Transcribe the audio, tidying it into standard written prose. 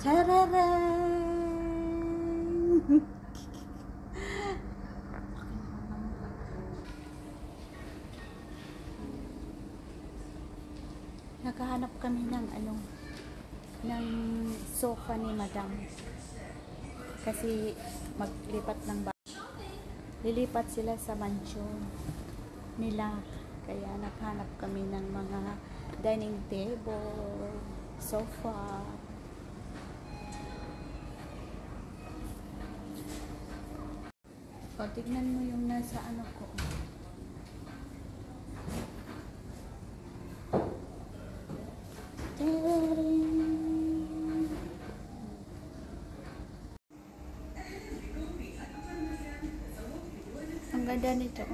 Chararang! Naghahanap kami ng ng sofa ni Madam. Kasi maglipat ng lilipat sila sa mansion nila. Kaya naghanap kami ng mga dining table, sofa. O, tignan mo yung nasa ko. Ang ganda nito.